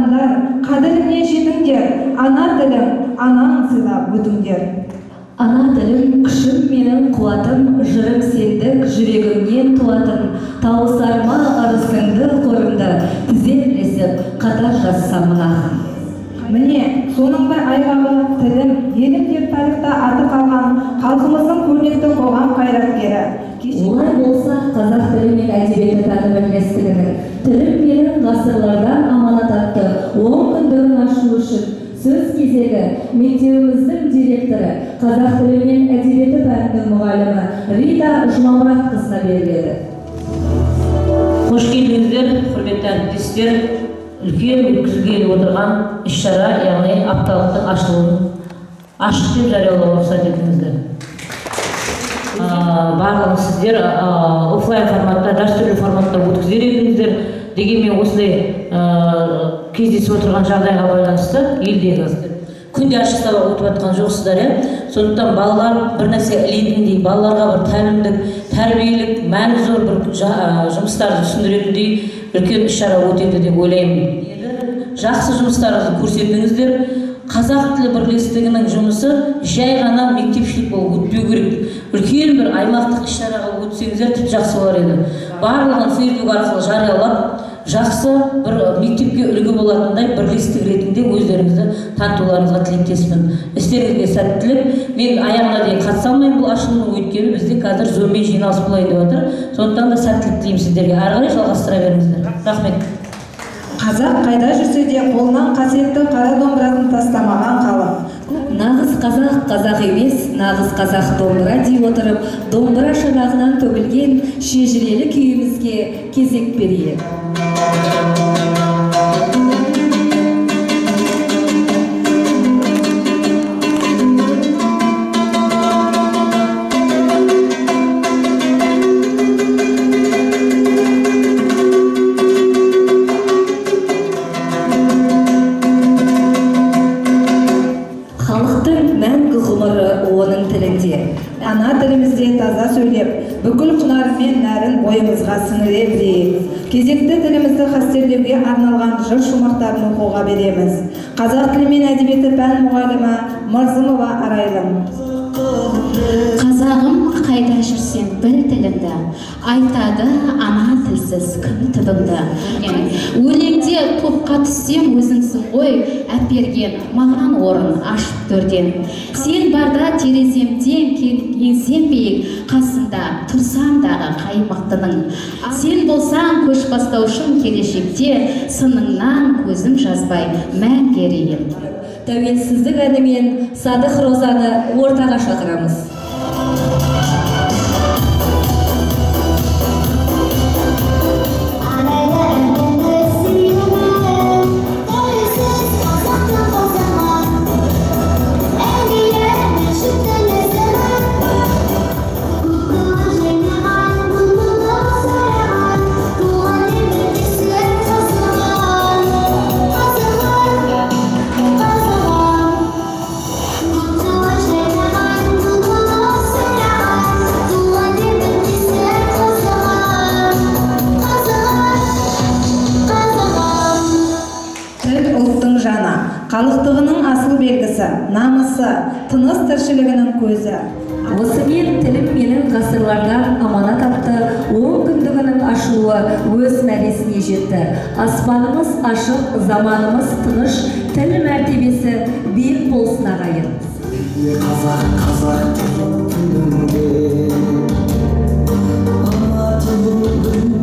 Адамдар, қадіріне жетіңдер, ана тілім, анаң сыйлап өтіңдер. Ана тілім, күшім менің қуатым, жырым сендік, жүрегімнен туатын, тауысарма арысыңды қорымды, тізерлесіп, қатар жазсам ақын. Міне, соның бір айғағы тілім, елім деп тарихта аты қалған халқымыздың көрнекті қоғам қайраткері. Олай болса, қазақ тілі мен әдебиеті таным бірлестігінің тілім менің ғасырлардан аманат атты 10 күндігін ашу үшін сөз кезегі мектебіміздің директоры, қазақ тілі мен әдебиеті пәнінің мұғалімі Рита Жұмамұратқызына беріледі. Қош келдіңіздер, құрметті әріптестер. Үлкен өткізілгелі отырған іс-шара, яғни апталықтың ашылуын ашық деп жариялауға рұқсат етіңіздер. Барлығы сіздер офлайн форматта, дәстүрлі форматта өткізер едіңіздер. Дегенмен осылай кездесіп отырған жағдайға байланысты елдегі күнде ашық сабақ өтіп жатқан жоқсыздар, сондықтан балалар бір нәрсе ілетіндей, балаларға бір тәлімдік, тәрбиелік, мәні зор бір жұмыстарды түсіндіретіндей үлкен іс-шара өтеді деп ойлаймын. Жақсы жұмыстарыңызды көрсетіңіздер. Қазақ тілі бірлестігінің жұмысы жай ғана мектепшілік болып өтпеу керек. Үлкен бір аймақтық іс-шараға өтсеңіздер тіпті жақсы болар еді. Барлығын Facebook арқылы жариялап, жақсы бір мектепке үлгі болатындай бірлестік ретінде өздеріңізді танытуларыңызға тілектеспін. Істеріңізге сәттілік. Мен аяғына дейін қатыса алмаймын бұл ашылымның, өйткені бізде қазір зөмбей жиналыс болайын деп жатыр. Сондықтан да сәттілік тілеймін сіздерге. Ары қарай жалғастыра беріңіздер. Рахмет. Қазақ қайда жүрсе де қолынан қасиетті қара домбырасын тастамаған халық. Нағыз қазақ қазақ емес, нағыз қазақ домбыра дей отырып, домбыра шырағынан төгілген шежірелі күйімізге кезек берейік. Ана тілімізде таза сөйлеп, бүкіл құнарымен нәрін бойымызға сіңіре білейік. Кезекті тілімізді қастерлеуге арналған жыр шумақтарын оқуға береміз. Қазақ тілі мен әдебиеті пән мұғалімі Мырзымова Арайлым. Қазағым қайда жүрсем біл тілімді, айтады ана тілсіз кім түбімді. Өлеңде топқа түссем өзіңсің ғой, әперген маған орын ашып төрден. Сен барда тереземден еңсем биік, қасында тұрсам дағы қаймақтының. Сен болсаң көш бастаушым келешекте, сыныңнан көзім жазбай мәңгі ерейін. Тәуелсіздік әнімен Садық Розаны ортаға шақырамыз. Халықтығының асыл белгісі, намысы, тыныс тіршілігінің көзі. Осымен тілім менің ғасырлардан аманат атты 10 күндігінің ашылуы өз мәресіне жетті. Аспанымыз ашық, заманымыз тыныш, тіл мәртебесі биік болсын ағайын. Қазақ тілінде ана тілінің